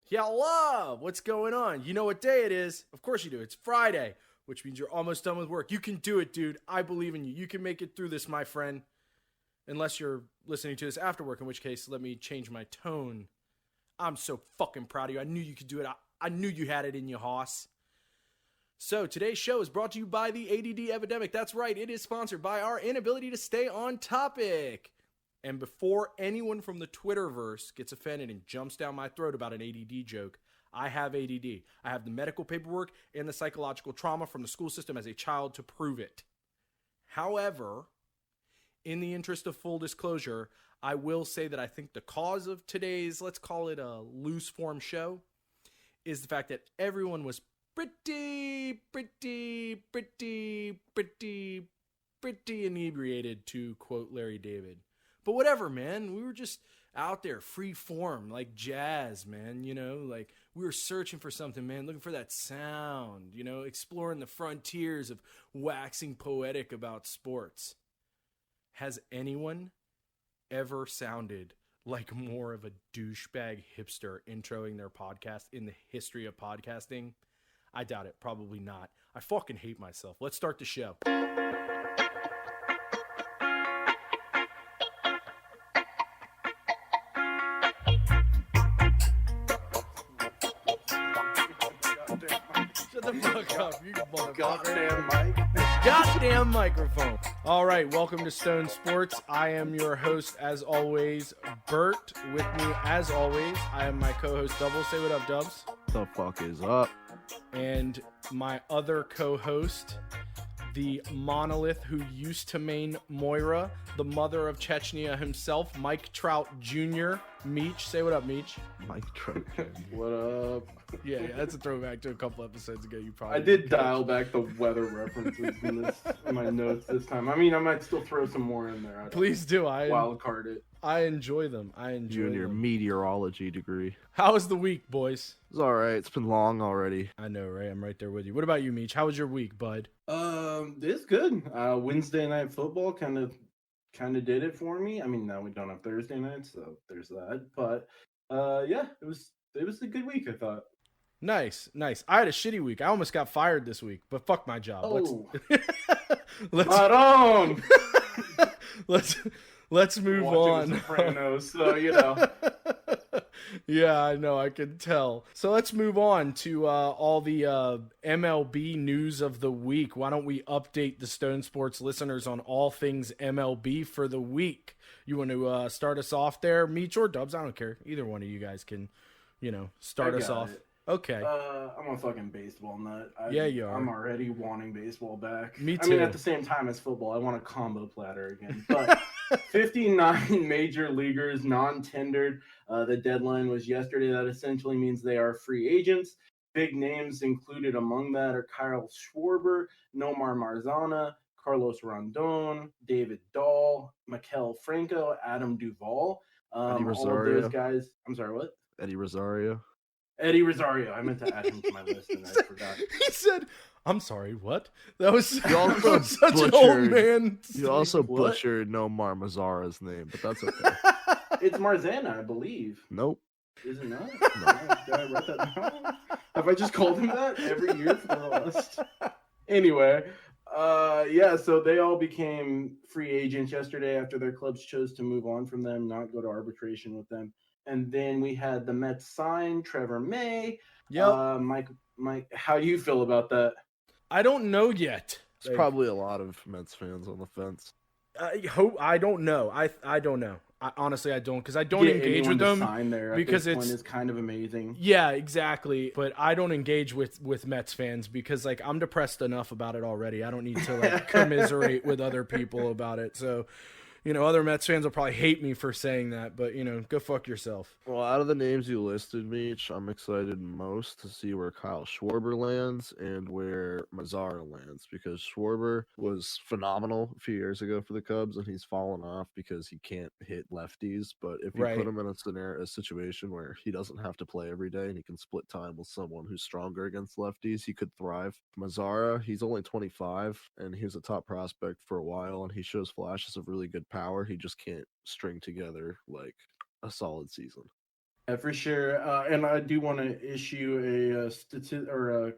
Yalla! What's going on? You know what day it is? Of course you do. It's Friday, which means you're almost done with work. You can do it, dude. I believe in you. You can make it through this, my friend. Unless you're listening to this after work, in which case, let me change my tone. I'm so fucking proud of you. I knew you could do it. I knew you had it in your hoss. So today's show is brought to you by the A.D.D. Epidemic. That's right. It is sponsored by our inability to stay on topic. And before anyone from the Twitterverse gets offended and jumps down my throat about an ADD joke, I have ADD. I have the medical paperwork and the psychological trauma from the school system as a child to prove it. However, in the interest of full disclosure, I will say that I think the cause of today's, let's call it a loose form show, is the fact that everyone was pretty inebriated, to quote Larry David. But whatever, man, we were just out there free form, like jazz, man, you know, like we were searching for something, man, looking for that sound, you know, exploring the frontiers of waxing poetic about sports. Has anyone ever sounded like more of a douchebag hipster introing their podcast in the history of podcasting? I doubt it. Probably not. I fucking hate myself. Let's start the show. Shut the fuck up, you motherfucker. Goddamn microphone. All right, welcome to Stone Sports. I am your host, as always, Bert. With me, as always, I am my co-host, Doubles. Say what up, Dubs. The fuck is up? And my other co-host, the monolith who used to main Moira, the mother of Chechnya himself, Mike Trout Jr. Meech. Say what up, Meech. Mike Trout. What up? Yeah, that's a throwback to a couple episodes ago. You probably I did dial back the weather references in my notes this time. I mean, I might still throw some more in there. Please do. Wild card it. I enjoy them. You and your meteorology degree. How was the week, boys? It's all right. It's been long already. I know, right? I'm right there with you. What about you, Meech? How was your week, bud? It's good. Wednesday night football kind of did it for me. I mean, now we don't have Thursday nights, so there's that. But yeah, it was a good week, I thought. Nice. I had a shitty week. I almost got fired this week, but fuck my job. Oh, Let's right on. let's move on. Sopranos, so you know. Yeah, I know. I can tell. So let's move on to all the MLB news of the week. Why don't we update the Stone Sports listeners on all things MLB for the week? You want to start us off there, Meech or Dubs? I don't care. Either one of you guys can, start us off. Okay. I'm a fucking baseball nut. Yeah, you are. I'm already wanting baseball back. Me too. I mean, at the same time as football, I want a combo platter again. But 59 major leaguers non-tendered. The deadline was yesterday. That essentially means they are free agents. Big names included among that are Kyle Schwarber, Nomar Marzana, Carlos Rondon, David Dahl, Maikel Franco, Adam Duvall. Eddie Rosario. All of those guys. I'm sorry, what? Eddie Rosario. Eddie Rosario. I meant to add him to my list and I forgot. He said, I'm sorry, what? That was such butchered, an old man. You also What? butchered Nomar Mazzara's name, but that's okay. It's Marzana, I believe. Nope. Is it not? No. Did I write that down? Have I just called him that every year for the last? Anyway, yeah, so they all became free agents yesterday after their clubs chose to move on from them, not go to arbitration with them. And then we had the Mets sign Trevor May. Yep. Mike, how do you feel about that? I don't know yet. There's probably a lot of Mets fans on the fence. I don't know. I don't know. Honestly, I don't, because I don't engage with them. Sign there because this point is kind of amazing. Yeah, exactly. But I don't engage with Mets fans because I'm depressed enough about it already. I don't need to commiserate with other people about it. So, other Mets fans will probably hate me for saying that, but go fuck yourself. Well, out of the names you listed, Meech, I'm excited most to see where Kyle Schwarber lands and where Mazzara lands, because Schwarber was phenomenal a few years ago for the Cubs, and he's fallen off because he can't hit lefties. But if you put him in a situation where he doesn't have to play every day and he can split time with someone who's stronger against lefties, he could thrive. Mazzara, he's only 25, and he was a top prospect for a while, and he shows flashes of really good power. He just can't string together like a solid season. Yeah, for sure. And I do want to issue a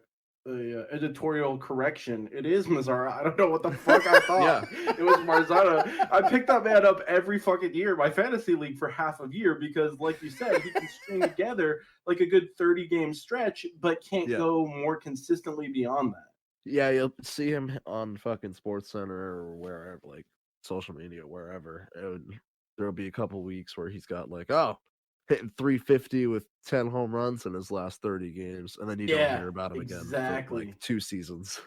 editorial correction. It is Mazzara. I don't know what the fuck I thought. It was Marzano. I picked that man up every fucking year in my fantasy league for half a year because, like you said, he can string together like a good 30-game stretch, but can't go more consistently beyond that. Yeah, you'll see him on fucking Sports Center or wherever, like social media, wherever. There'll be a couple weeks where he's got like, hitting 350 with 10 home runs in his last 30 games, and then you don't hear about him again for like 2 seasons.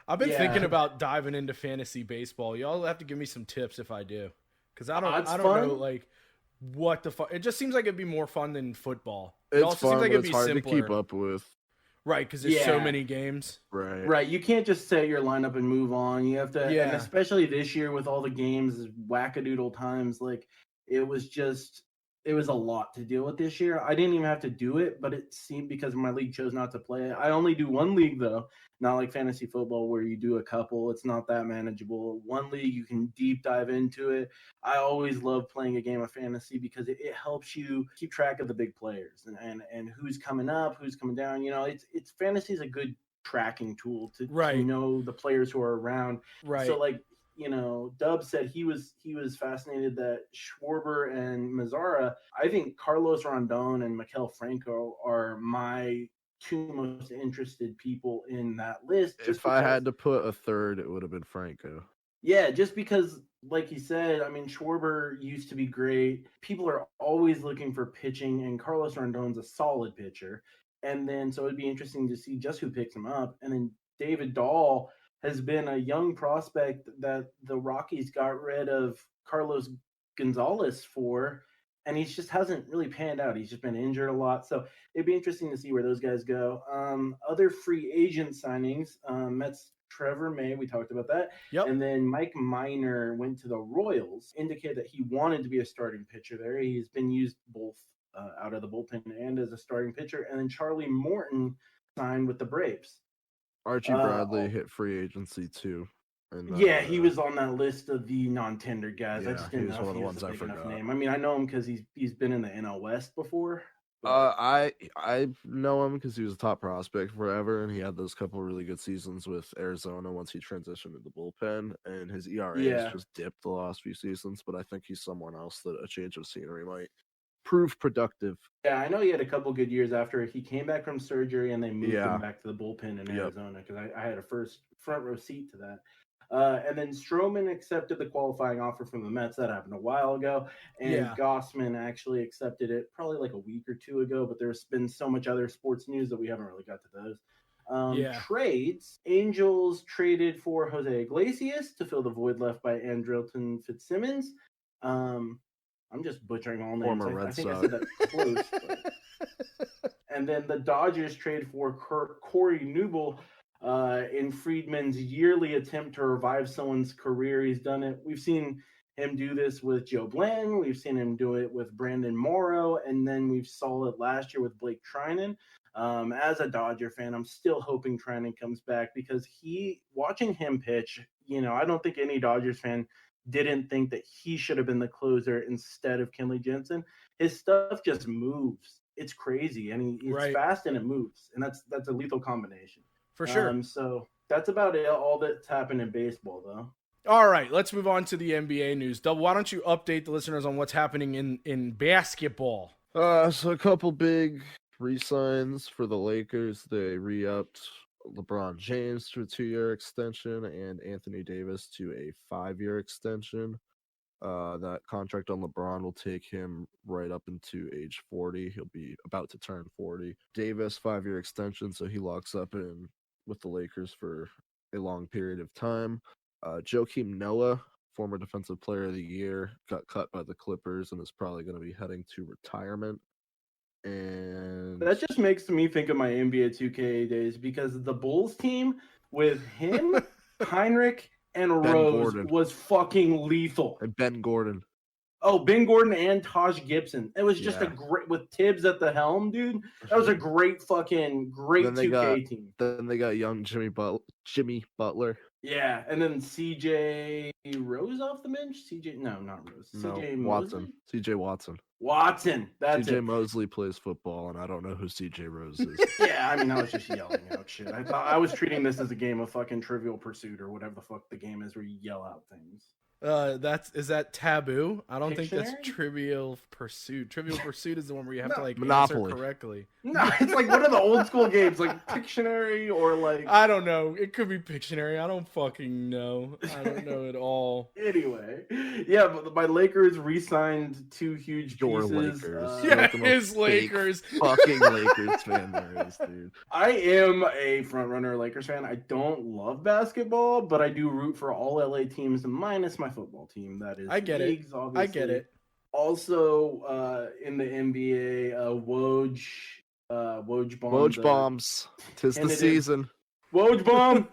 I've been thinking about diving into fantasy baseball. Y'all have to give me some tips if I do, because I don't know like what the fuck. It just seems like it'd be more fun than football. It also seems like it'd be hard to keep up with. Right, because there's so many games. Right. You can't just set your lineup and move on. You have to, and especially this year with all the games, wackadoodle times, like it was a lot to deal with this year. I didn't even have to do it, but it seemed because my league chose not to play it. I only do one league though, not like fantasy football where you do a couple. It's not that manageable. One league, you can deep dive into it. I always love playing a game of fantasy because it helps you keep track of the big players and who's coming up, who's coming down. You know, it's fantasy is a good tracking tool to know the players who are around. Right. So like, you know, Dub said he was fascinated that Schwarber and Mazzara. I think Carlos Rondon and Maikel Franco are my 2 most interested people in that list. If I had to put a third, it would have been Franco. Yeah, just because, like you said, I mean, Schwarber used to be great. People are always looking for pitching, and Carlos Rondon's a solid pitcher. And then, so it'd be interesting to see just who picks him up. And then David Dahl has been a young prospect that the Rockies got rid of Carlos Gonzalez for, and he just hasn't really panned out. He's just been injured a lot. So it'd be interesting to see where those guys go. Other free agent signings, Mets Trevor May, we talked about that. And then Mike Minor went to the Royals, indicated that he wanted to be a starting pitcher there. He's been used both out of the bullpen and as a starting pitcher. And then Charlie Morton signed with the Braves. Archie Bradley hit free agency too. He was on that list of the non-tender guys. Yeah, I just didn't know one of if the he ones was a I big forgot. enough name. I mean, I know him because he's been in the NL West before. I know him because he was a top prospect forever, and he had those couple really good seasons with Arizona once he transitioned to the bullpen, and his ERA has just dipped the last few seasons. But I think he's someone else that a change of scenery might prove productive. Yeah, I know he had a couple good years after he came back from surgery, and they moved him back to the bullpen in Arizona because I had a front row seat to that. And then Stroman accepted the qualifying offer from the Mets. That happened a while ago. And Gossman actually accepted it probably like a week or 2 ago, but there's been so much other sports news that we haven't really got to those. Trades. Angels traded for Jose Iglesias to fill the void left by Andrelton Fitzsimmons. I'm just butchering all names. Former Red I think Sox. I said that close. And then the Dodgers trade for Corey Knebel in Friedman's yearly attempt to revive someone's career. He's done it. We've seen him do this with Joe Blanton. We've seen him do it with Brandon Morrow. And then we saw it last year with Blake Trinan. As a Dodger fan, I'm still hoping Trinan comes back because watching him pitch, you know, I don't think any Dodgers fan didn't think that he should have been the closer instead of Kenley Jensen. His stuff just moves. It's crazy. And it's fast and it moves. And that's a lethal combination. For sure. So that's about it. All that's happened in baseball, though. All right, let's move on to the NBA news. Double, why don't you update the listeners on what's happening in basketball? So a couple big re-signs for the Lakers. They re-upped LeBron James to a 2-year extension and Anthony Davis to a 5-year extension. That contract on LeBron will take him right up into age 40. He'll be about to turn 40. Davis, 5-year extension, so he locks up in with the Lakers for a long period of time. Joakim Noah, former Defensive Player of the Year, got cut by the Clippers and is probably going to be heading to retirement. And that just makes me think of my NBA 2K days because the Bulls team with him, Heinrich, and Ben Rose Gordon was fucking lethal. and Ben Gordon. Oh, Ben Gordon and Taj Gibson. It was just a great, with Tibbs at the helm, dude. That was a great 2K team. Then they got young Jimmy Butler. Yeah, and then CJ Rose off the bench. CJ, no, not Rose. No, CJ Watson. Mosley. CJ Watson. Watson. That's CJ it. Mosley plays football, and I don't know who CJ Rose is. Yeah, I mean, I was just yelling out shit. I thought I was treating this as a game of fucking Trivial Pursuit or whatever the fuck the game is where you yell out things. Is that taboo? I don't think that's Pictionary? Trivial Pursuit. Trivial Pursuit is the one where you have to like Monopoly. answer correctly. No, it's like one of the old school games, like Pictionary or like. I don't know. It could be Pictionary. I don't fucking know. I don't know at all. Anyway, yeah, but my Lakers re-signed 2 huge Your pieces. Lakers. Yeah, Like the most his fake Lakers. Fucking Lakers fan there is, dude. I am a front runner Lakers fan. I don't love basketball, but I do root for all LA teams minus my football team. That is, I get it. Leagues, obviously. I get it. Also, in the NBA, Woj bombed Woj bombs. Tis the tentative- season. Woj bomb.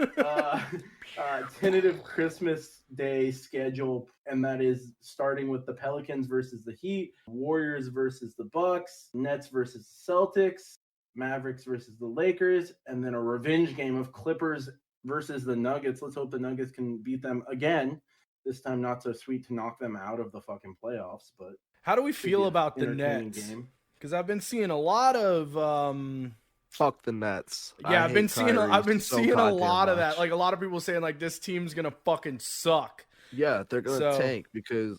Tentative Christmas Day schedule, and that is starting with the Pelicans versus the Heat, Warriors versus the Bucks, Nets versus Celtics, Mavericks versus the Lakers, and then a revenge game of Clippers versus the Nuggets. Let's hope the Nuggets can beat them again. This time not so sweet to knock them out of the fucking playoffs, but How do we should be feel an about the entertaining Nets? game. Because I've been seeing a lot of Fuck the Nets. yeah, I I've been hate seeing Kyrie I've been so seeing a goddamn lot of that. much. Like a lot of people saying like this team's gonna fucking suck. Yeah, they're gonna So- tank because,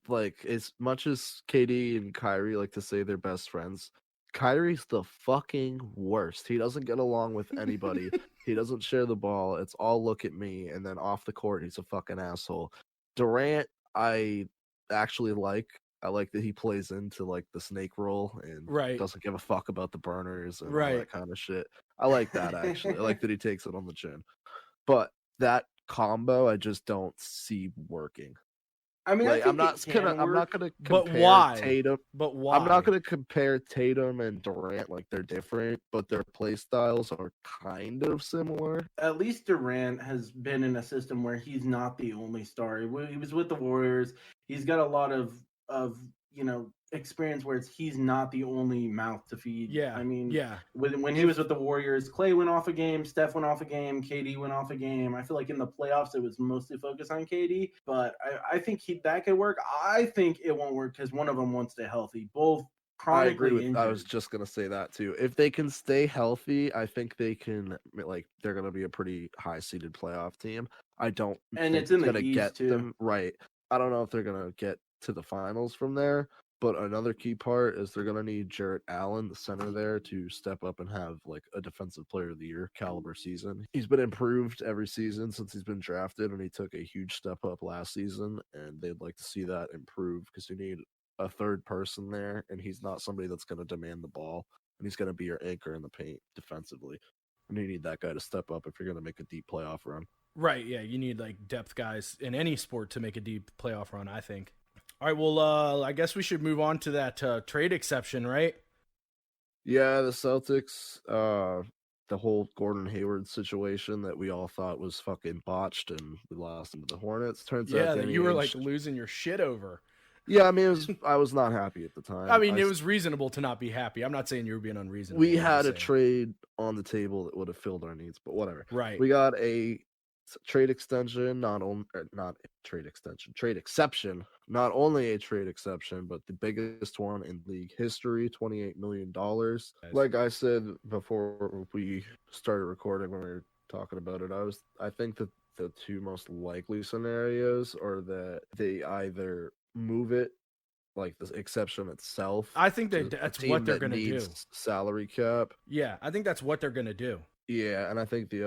like, as much as KD and Kyrie like to say they're best friends, Kyrie's the fucking worst. He doesn't get along with anybody. He doesn't share the ball. It's all look at me, and then off the court, he's a fucking asshole. Durant, I actually like. I like that he plays into like the snake role and Right. doesn't give a fuck about the burners and all Right. that kind of shit. I like that actually. I like that he takes it on the chin. But that combo, I just don't see working. I mean, Like, I I'm think not it can gonna. I'm work. not gonna But compare why? Tatum. But why? I'm not gonna compare Tatum and Durant like they're different, but their play styles are kind of similar. At least Durant has been in a system where he's not the only star. He was with the Warriors. He's got a lot of experience where he's not the only mouth to feed. Yeah. I mean, yeah. when he was with the Warriors, Clay went off a game, Steph went off a game, KD went off a game. I feel like in the playoffs it was mostly focused on KD, but I think that could work. I think it won't work because one of them won't stay healthy. Both I chronically agree with. injured. I was just gonna say that too. If they can stay healthy, I think they can. Like, they're gonna be a pretty high seeded playoff team. I don't. And think it's in the gonna East, get too. them right. I don't know if they're gonna get to the finals from there. But another key part is they're gonna need Jarrett Allen, the center there, to step up and have like a defensive player of the year caliber season. He's been improved every season since he's been drafted, and he took a huge step up last season. And they'd like to see that improve because you need a third person there, and he's not somebody that's gonna demand the ball, and he's gonna be your anchor in the paint defensively. And you need that guy to step up if you're gonna make a deep playoff run. Right. Yeah. You need like depth guys in any sport to make a deep playoff run, I think. All right. Well, I guess we should move on to that trade exception, right? Yeah, the Celtics, the whole Gordon Hayward situation that we all thought was fucking botched, and we lost him to the Hornets. Turns out Yeah, that Danny you were Ainge- like losing your shit over. yeah. I mean, I was not happy at the time. I mean, I it s- was reasonable to not be happy. I'm not saying you were being unreasonable. We I'm had just a saying. trade on the table that would have filled our needs, but whatever. Right. We got a trade extension, not trade exception, not only a trade exception, but the biggest one in league history, $28 million. Like I said before we started recording when we were talking about it, I think that the two most likely scenarios are that they either move it, like the exception itself. I think to that's a team what they're that going to do. needs salary cap. Yeah, I think that's what they're going to do. Yeah, and I think the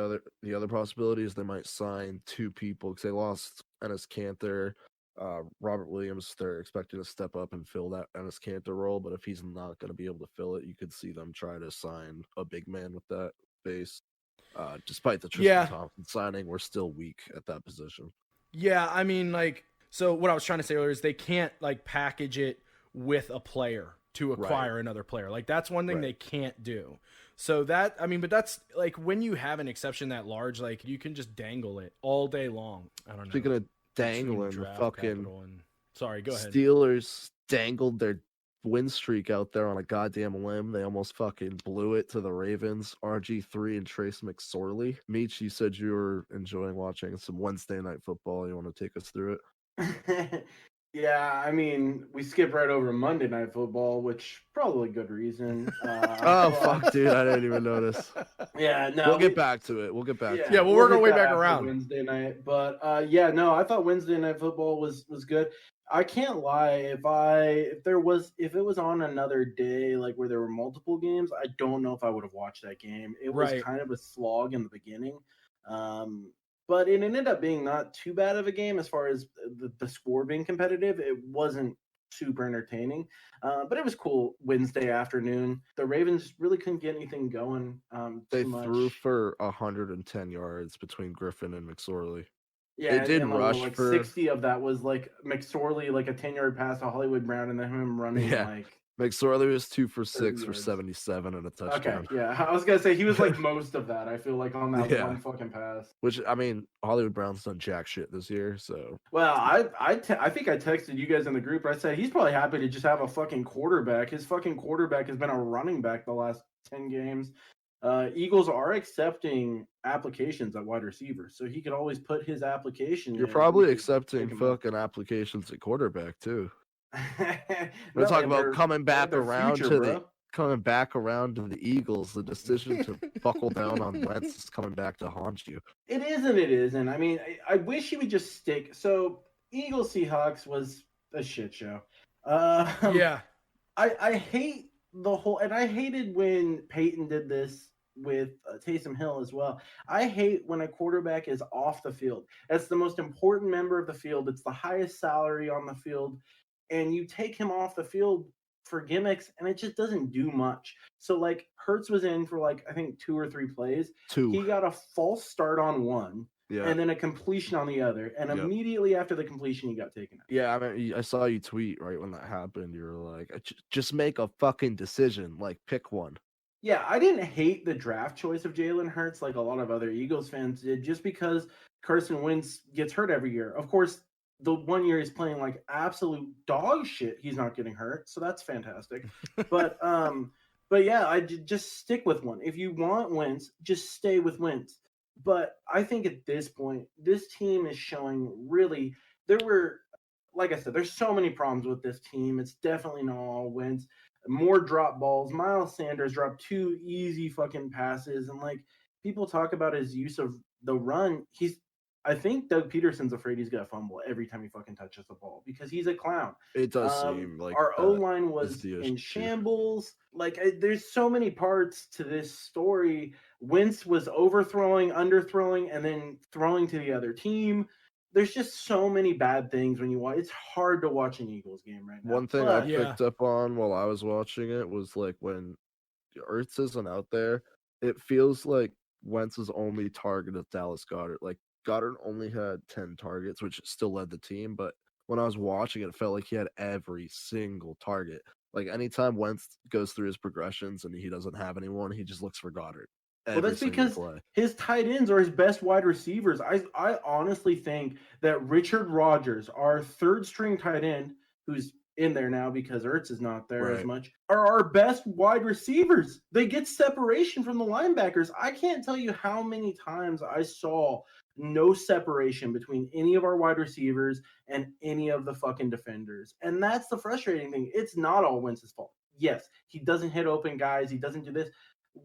other possibility is they might sign 2 people because they lost Enes Kanter, Robert Williams. They're expecting to step up and fill that Enes Kanter role, but if he's not going to be able to fill it, you could see them try to sign a big man with that base. Despite the Tristan Thompson signing, we're still weak at that position. Yeah, I mean, like, so what I was trying to say earlier is they can't like package it with a player to acquire another player. Like that's one thing they can't do. So that, I mean, but that's like when you have an exception that large, like you can just dangle it all day long. I don't know. Speaking of Between dangling, the draft fucking capital and... Sorry, go ahead. Steelers dangled their win streak out there on a goddamn limb. They almost fucking blew it to the Ravens. RG3 and Trace McSorley. Meech, you said you were enjoying watching some Wednesday night football. You want to take us through it? Yeah, I mean, we skipped right over Monday Night Football, which probably good reason. Oh, fuck, dude. I didn't even notice. Yeah, no. We'll get back to it. We'll get back to it. Yeah, we'll work our hit way that back after around. Wednesday night. But yeah, no, I thought Wednesday Night Football was good. I can't lie. If it was on another day, like where there were multiple games, I don't know if I would have watched that game. It was Right. kind of a slog in the beginning. But it ended up being not too bad of a game as far as the score being competitive. It wasn't super entertaining, but it was cool Wednesday afternoon. The Ravens really couldn't get anything going. They too much. threw for 110 yards between Griffin and McSorley. Yeah, It did and rush like for 60 of that was like McSorley, like a 10-yard pass to Hollywood Brown, and then him running Yeah. like. McSorley was 2 for 6 for yards. 77 and a Okay, touchdown. yeah, I was gonna say he was like most of that. I feel like on that Yeah. one fucking pass. Which, I mean, Hollywood Brown's done jack shit this year, so. Well, I think I texted you guys in the group. I said he's probably happy to just have a fucking quarterback. His fucking quarterback has been a running back the last 10 games. Eagles are accepting applications at wide receiver, so he could always put his application You're in. probably We could accepting pick him up. fucking applications at quarterback, too. No, We're talking and about they're- coming back they're around future, to bro. coming back around to the Eagles. The decision to buckle down on Wentz is coming back to haunt you. It is and it isn't. I mean, I wish he would just stick. So Eagles Seahawks was a shit show. Yeah. I hate the whole, and I hated when Peyton did this with Taysom Hill as well. I hate when a quarterback is off the field. That's the most important member of the field. It's the highest salary on the field, and you take him off the field for gimmicks, and it just doesn't do much. So like Hurts was in for like I think 2 or 3 plays. 2. He got a false start on one, Yeah. and then a completion on the other, and Yep. immediately after the completion, he got taken out. Yeah, I mean, I saw you tweet right when that happened. You were like, just make a fucking decision. Like, pick one. Yeah, I didn't hate the draft choice of Jalen Hurts like a lot of other Eagles fans did, just because Carson Wentz gets hurt every year. Of course, the one year he's playing like absolute dog shit, he's not getting hurt, so that's fantastic. But yeah, I just stick with one. If you want Wentz, just stay with Wentz. But I think at this point, this team is showing really like I said, there's so many problems with this team. It's definitely not all Wentz. More drop balls. Miles Sanders dropped 2 easy fucking passes, and like people talk about his use of the run. I think Doug Peterson's afraid he's gonna fumble every time he fucking touches the ball because he's a clown. It does seem like our that O line was is the in issue. shambles. Like there's so many parts to this story. Wentz was overthrowing, underthrowing, and then throwing to the other team. There's just so many bad things when you watch. It's hard to watch an Eagles game right now. One thing but, I Yeah. picked up on while I was watching it was like when Ertz isn't out there, it feels like Wentz's only target is Dallas Goedert. Like Goddard only had 10 targets, which still led the team, but when I was watching it, it felt like he had every single target. Like anytime Wentz goes through his progressions and he doesn't have anyone, he just looks for Goddard. Well, that's Every single because play. his tight ends are his best wide receivers. I honestly think that Richard Rodgers, our third string tight end, who's in there now because Ertz is not there as Right. much, are our best wide receivers. They get separation from the linebackers. I can't tell you how many times I saw no separation between any of our wide receivers and any of the fucking defenders. And that's the frustrating thing. It's not all Wentz's fault. Yes, he doesn't hit open guys. He doesn't do this.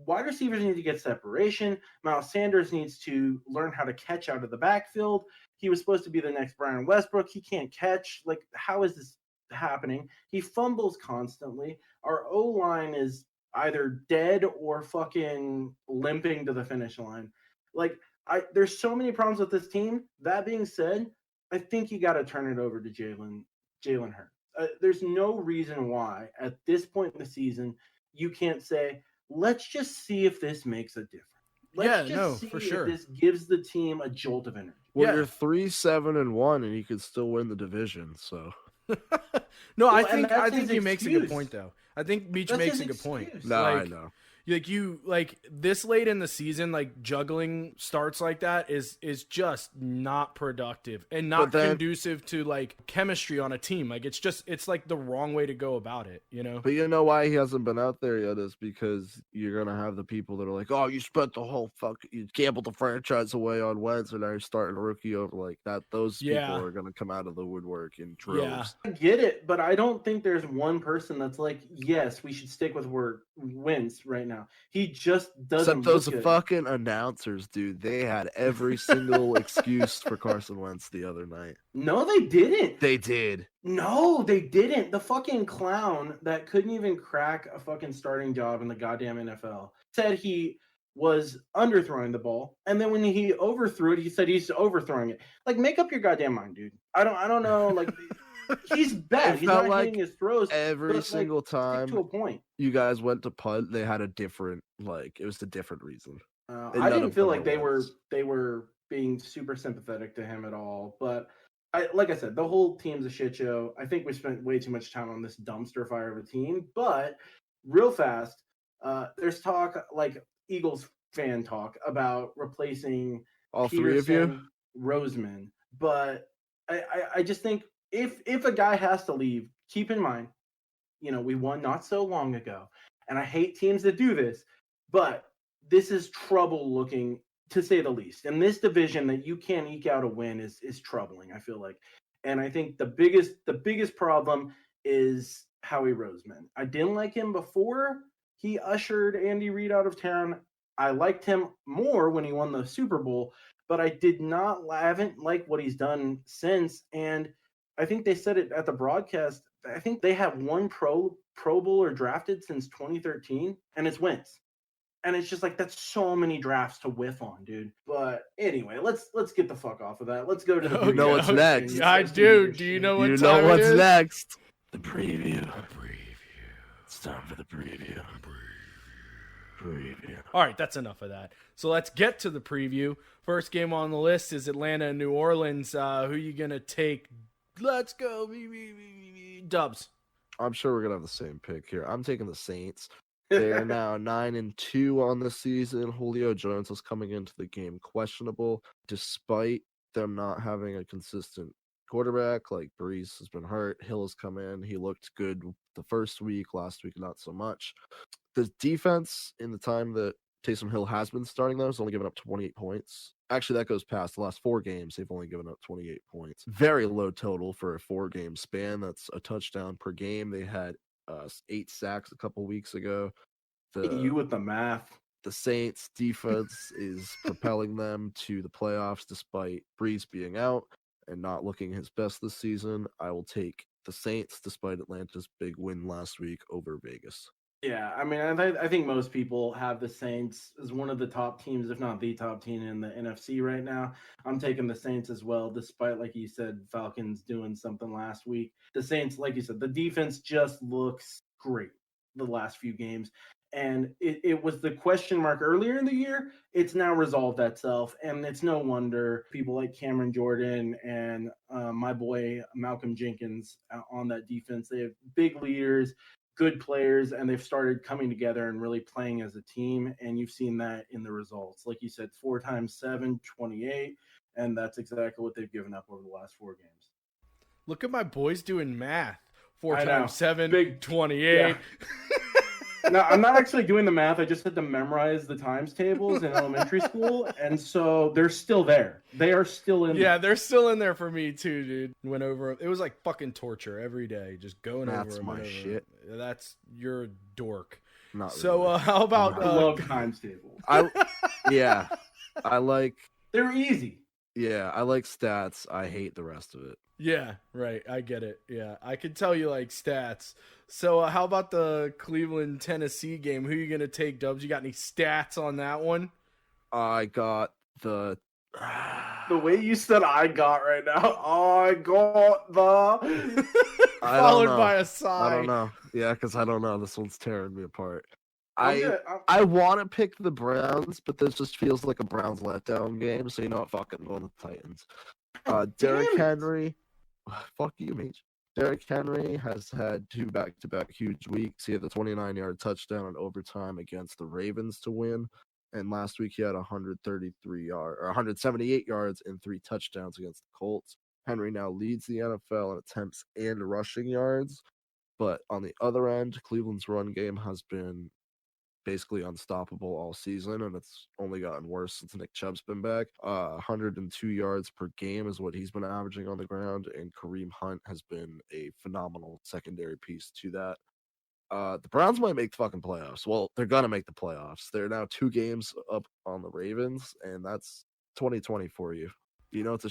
Wide receivers need to get separation. Miles Sanders needs to learn how to catch out of the backfield. He was supposed to be the next Brian Westbrook. He can't catch. Like, how is this happening? He fumbles constantly. Our O-line is either dead or fucking limping to the finish line. Like, there's so many problems with this team. That being said, I think you got to turn it over to Jalen Hurts. There's no reason why at this point in the season you can't say, let's just see if this makes a difference. Let's just see for sure. if this gives the team a jolt of energy. Well, Yeah. you're 3-7-1, and you could still win the division. So No, Well, I and think that's he his makes a good excuse. point though. I think Meech That's makes his a good point. excuse. no, I Like, know. Like this late in the season, like juggling starts like that is just not productive and not conducive to like chemistry on a team. Like it's like the wrong way to go about it, you know? But you know why he hasn't been out there yet is because you're gonna have the people that are like, oh, you spent the whole you gambled the franchise away on Wentz, and now you're starting a rookie over like that. Those people are gonna come out of the woodwork in droves. Yeah. I get it, but I don't think there's one person that's like, yes, we should stick with Wentz right now. He just doesn't. Except those look good. fucking announcers, dude. They had every single excuse for Carson Wentz the other night. No, they didn't. They did. No, they didn't. The fucking clown that couldn't even crack a fucking starting job in the goddamn NFL said he was underthrowing the ball, and then when he overthrew it, he said he's overthrowing it. Like, make up your goddamn mind, dude. I don't know. Like, he's bad. He's not hitting his throws every single time. To a point. You guys went to punt, they had a different it was a different reason. I didn't feel like they were being super sympathetic to him at all, but. Like I said, the whole team's a shit show. I think we spent way too much time on this dumpster fire of a team. But real fast, there's talk, like Eagles fan talk, about replacing all Peterson, three of you, Roseman. But I just think if a guy has to leave, keep in mind, we won not so long ago, and I hate teams that do this, but this is trouble looking, to say the least. In this division, that you can't eke out a win is troubling, I feel like. And I think the biggest problem is Howie Roseman. I didn't like him before he ushered Andy Reid out of town. I liked him more when he won the Super Bowl, but I haven't liked what he's done since. And I think they said it at the broadcast. I think they have one Pro Bowler drafted since 2013, and it's Wentz. And it's just like, that's so many drafts to whiff on, dude. But anyway, let's get the fuck off of that. Let's go to the You know what's next. I do. Do you know what time what's it is? next? The preview. It's time for the preview. All right, that's enough of that. So let's get to the preview. First game on the list is Atlanta and New Orleans. Who you going to take? Let's go. Dubs. I'm sure we're going to have the same pick here. I'm taking the Saints. They are now 9-2 on the season. Julio Jones is coming into the game questionable, despite them not having a consistent quarterback. Like Brees has been hurt. Hill has come in. He looked good the first week. Last week, not so much. The defense, in the time that Taysom Hill has been starting, though, has only given up 28 points. Actually, that goes past the last 4 games. They've only given up 28 points. Very low total for a 4-game span. That's a touchdown per game. They had 8 sacks a couple weeks ago. You with the math. The Saints defense is propelling them to the playoffs despite Brees being out and not looking his best this season. I will take the Saints despite Atlanta's big win last week over Vegas. Yeah, I mean, I think most people have the Saints as one of the top teams, if not the top team in the NFC right now. I'm taking the Saints as well, despite, like you said, Falcons doing something last week. The Saints, like you said, the defense just looks great the last few games. And it was the question mark earlier in the year. It's now resolved itself. And it's no wonder people like Cameron Jordan and my boy Malcolm Jenkins on that defense. They have big leaders, good players, and they've started coming together and really playing as a team. And you've seen that in the results. Like you said, 4 times 7, 28. And that's exactly what they've given up over the last 4 games. Look at my boys doing math. 4 I times know. 7, Big 28. Yeah. No, I'm not actually doing the math. I just had to memorize the times tables in elementary school, and so they're still there. They are still in. Yeah, they're still in there for me too, dude. Went over. It was like fucking torture every day, just going over. That's my shit. That's you're a dork. Not so really. how about I love times tables. Yeah, I like. They're easy. Yeah, I like stats. I hate the rest of it. Yeah, right. I get it. Yeah, I can tell you like stats. So how about the Cleveland-Tennessee game? Who are you going to take, Dubs? You got any stats on that one? I got the... The way you said I got right now, I got the... Followed by a sigh. I don't know. Yeah, because I don't know. This one's tearing me apart. I want to pick the Browns, but this just feels like a Browns letdown game, so you know what? Fucking going with the Titans. Derrick Henry... Fuck you, mate. Derrick Henry has had 2 back-to-back huge weeks. He had the 29-yard touchdown in overtime against the Ravens to win. And last week he had 178 yards and 3 touchdowns against the Colts. Henry now leads the NFL in attempts and rushing yards. But on the other end, Cleveland's run game has been basically unstoppable all season, and it's only gotten worse since Nick Chubb's been back. 102 yards per game is what he's been averaging on the ground, and Kareem Hunt has been a phenomenal secondary piece to that. The Browns might make the fucking playoffs. Well, they're gonna make the playoffs. They're now 2 games up on the Ravens, and that's 2020 for you. You know, it's a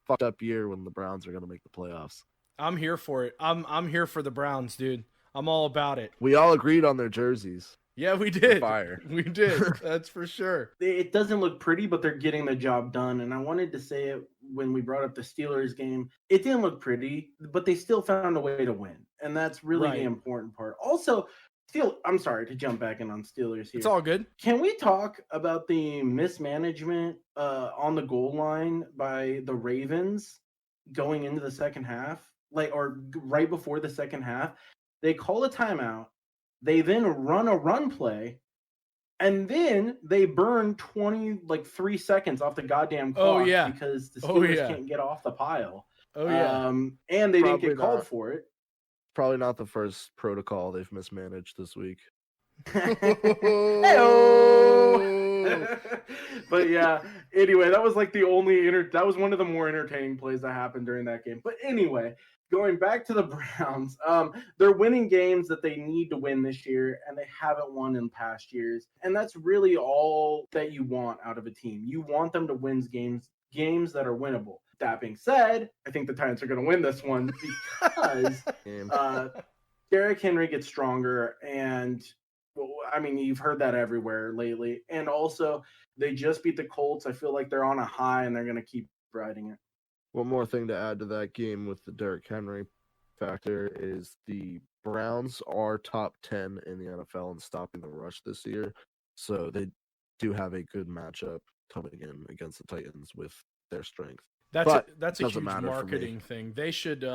fucked up year when the Browns are gonna make the playoffs. I'm here for it. I'm here for the Browns, dude. I'm all about it. We all agreed on their jerseys. Yeah, we did. Fire. We did. That's for sure. It doesn't look pretty, but they're getting the job done. And I wanted to say it when we brought up the Steelers game. It didn't look pretty, but they still found a way to win. And that's really the important part. Also, I'm sorry to jump back in on Steelers here. It's all good. Can we talk about the mismanagement on the goal line by the Ravens going into the second half? Or right before the second half, they call a timeout. They then run a run play, and then they burn 3 seconds off the goddamn clock because the Steelers can't get off the pile. Oh, yeah. And they didn't get called for it. Probably not the first protocol they've mismanaged this week. But yeah, anyway, that was like the only that was one of the more entertaining plays that happened during that game. But anyway, going back to the Browns, they're winning games that they need to win this year, and they haven't won in past years. And that's really all that you want out of a team. You want them to win games that are winnable. That being said, I think the Titans are going to win this one because Derrick Henry gets stronger, and I mean, you've heard that everywhere lately. And also, they just beat the Colts. I feel like they're on a high, and they're going to keep riding it. One more thing to add to that game with the Derrick Henry factor is the Browns are top 10 in the NFL in stopping the rush this year. So they do have a good matchup coming in against the Titans with their strength. That's a huge marketing thing. They should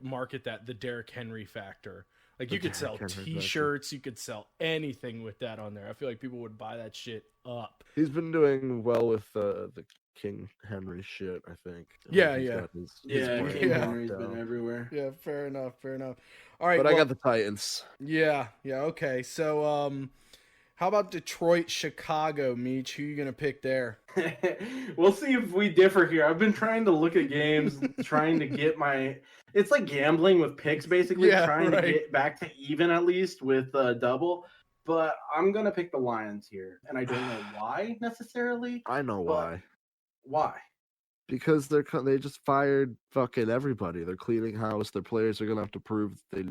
market that, the Derrick Henry factor. Like, you could sell T-shirts, you could sell anything with that on there. I feel like people would buy that shit up. He's been doing well with the King Henry shit, I think. Yeah. King Henry's been everywhere. Yeah, fair enough. All right, but I got the Titans. Yeah, okay. So, how about Detroit, Chicago, Meech? Who are you going to pick there? We'll see if we differ here. I've been trying to look at games, trying to get it's like gambling with picks, basically, trying to get back to even at least with double. But I'm going to pick the Lions here, and I don't know why necessarily. I know why. Why? Because they just fired fucking everybody. They're cleaning house. Their players are going to have to prove they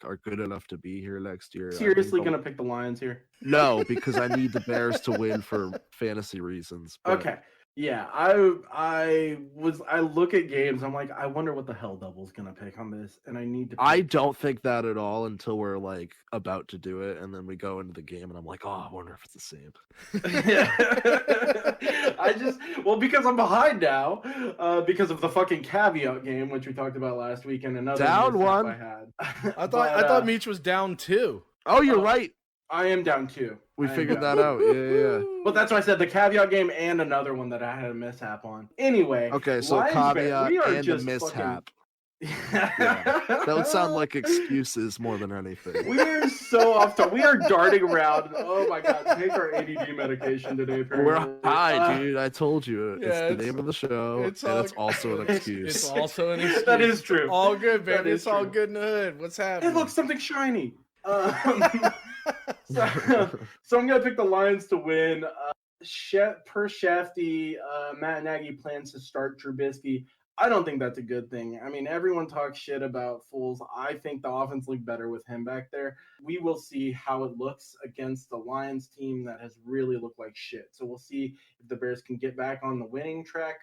are good enough to be here next year. Seriously gonna pick the Lions here? No, because I need the Bears to win for fantasy reasons. But... Okay. Yeah, I look at games, I'm like, I wonder what the hell Double's gonna pick on this, and I need to. I don't think that at all until we're about to do it, and then we go into the game, and I'm like, oh, I wonder if it's the same. Because I'm behind now, because of the fucking caveat game, which we talked about last week, and another down one. I had. I thought Meech was down 2. Oh, you're right. I am down 2. We figured that out. Yeah. But that's why I said the caveat game and another one that I had a mishap on. Anyway. Okay, so caveat and the mishap. Yeah. That would sound like excuses more than anything. We are so off top. We are darting around. Oh my god, take our ADD medication today. Apparently. We're high, dude. I told you. It's the name of the show. It's also an excuse. It's also an excuse. That is true. All good, baby. It's all good in the hood. What's happening? Hey, look, something shiny. So I'm gonna pick the Lions to win. Per Shafty, Matt Nagy plans to start Trubisky. I don't think that's a good thing. I mean, everyone talks shit about Foles. I think the offense looked better with him back there. We will see how it looks against the Lions team that has really looked like shit. So we'll see if the Bears can get back on the winning track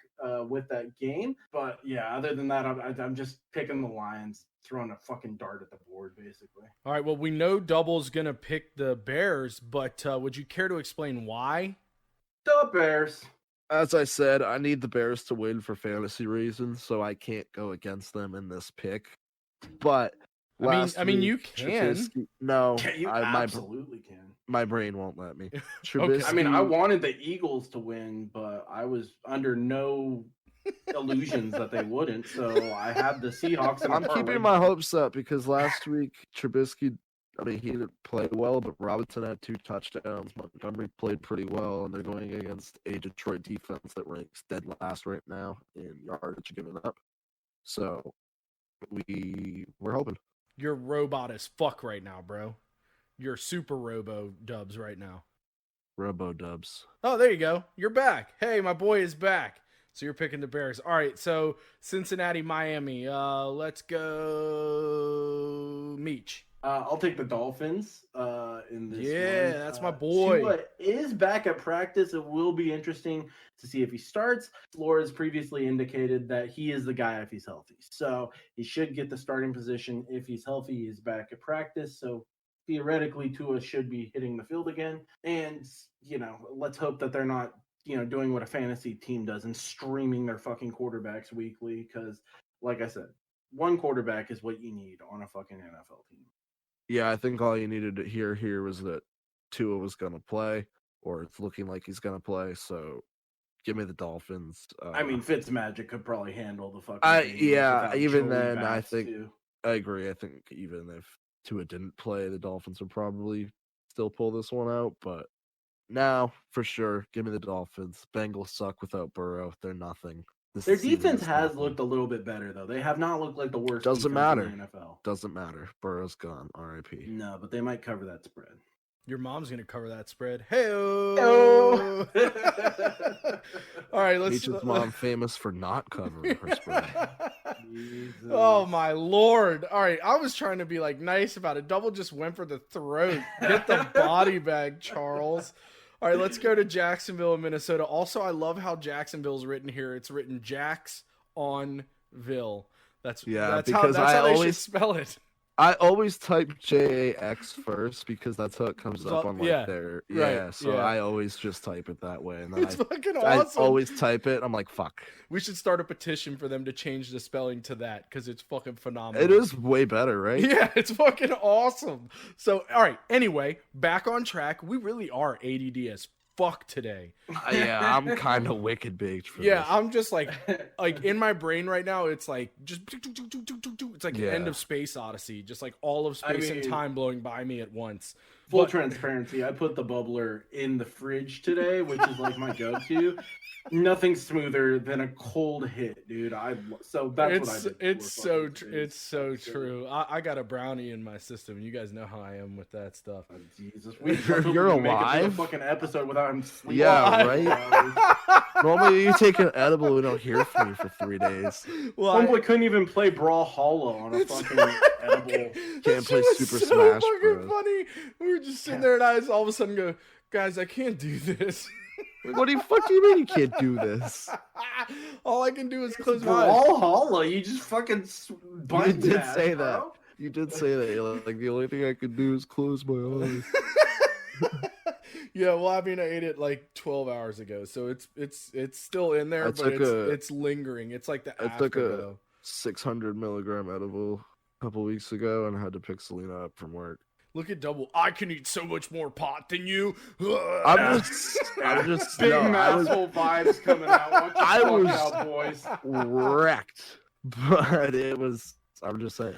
with that game. But yeah, other than that, I'm just picking the Lions, throwing a fucking dart at the board, basically. All right, well, we know Double's going to pick the Bears, but would you care to explain why? The Bears. As I said, I need the Bears to win for fantasy reasons, so I can't go against them in this pick. But I mean, week, you can. Trubisky, no, Yeah, you absolutely can. my brain won't let me. Okay. Trubisky, I mean, I wanted the Eagles to win, but I was under no illusions that they wouldn't. So I had the Seahawks. And I'm keeping my hopes up because last week Trubisky, I mean, he didn't play well, but Robinson had 2 touchdowns. Montgomery played pretty well, and they're going against a Detroit defense that ranks dead last right now in yardage given up. So we're hoping. You're robot as fuck right now, bro. You're super robo dubs right now. Robo dubs. Oh, there you go. You're back. Hey, my boy is back. So you're picking the Bears. All right, so Cincinnati, Miami. Let's go Meech. I'll take the Dolphins in this Yeah, one. that's my boy. Tua is back at practice. It will be interesting to see if he starts. Flores previously indicated that he is the guy if he's healthy. So he should get the starting position if he's healthy. He is back at practice. So theoretically, Tua should be hitting the field again. And, let's hope that they're not, doing what a fantasy team does and streaming their fucking quarterbacks weekly. Because, like I said, one quarterback is what you need on a fucking NFL team. Yeah, I think all you needed to hear here was that Tua was going to play, or it's looking like he's going to play. So give me the Dolphins. I mean, Fitzmagic could probably handle the fucking game without even Joey then, I Bats, think too. I agree. I think even if Tua didn't play, the Dolphins would probably still pull this one out. But now, for sure, give me the Dolphins. Bengals suck without Burrow. They're nothing. Their defense has looked a little bit better, though. They have not looked like the worst Doesn't defense matter. in the NFL. Doesn't matter. Burrow's gone. R.I.P. No, but they might cover that spread. Your mom's going to cover that spread. Hey-o! Oh! All right, let's... Peach's mom famous for not covering her spread. Oh, my Lord. All right, I was trying to be, nice about it. Double just went for the throat. Get the body bag, Charles. All right, let's go to Jacksonville, Minnesota. Also, I love how Jacksonville's written here. It's written Jax on Ville. That's how they should spell it. I always type JAX first because that's how it comes up on their I always just type it that way, and then it's fucking awesome. I always type it. I'm like, fuck. We should start a petition for them to change the spelling to that because it's fucking phenomenal. It is way better, right? Yeah, it's fucking awesome. So, all right. Anyway, back on track. We really are ADD as fuck today. Yeah, I'm kind of wicked baked for this. I'm just like in my brain right now, it's like just it's like the end of Space Odyssey, just like all of space and time blowing by me at once. Full transparency, I put the bubbler in the fridge today, which is like my go-to. Nothing smoother than a cold hit, dude. So that's what I did. It's so true. I got a brownie in my system. You guys know how I am with that stuff. Oh, Jesus, you're alive. A fucking episode without him sleeping. Yeah, right. Normally, you take an edible, we don't hear from you for 3 days. Well, homeboy couldn't even play Brawlhalla on a fucking edible. Can't play Super so Smash fucking Bros. Funny. We were just sitting there, and I all of a sudden go, guys, I can't do this. What do you mean you can't do this? All I can do is close my eyes. Brawlhalla, you just fucking You did say that. You did say that. You're like, the only thing I can do is close my eyes. Yeah, well, I mean, I ate it like 12 hours ago, so it's still in there, but it's lingering. It's like the I took a 600 milligram edible a couple weeks ago and had to pick Selena up from work. Look at Double. I can eat so much more pot than you. I'm just big asshole vibes coming out. I was out, boys. wrecked, but it was. I'm just saying,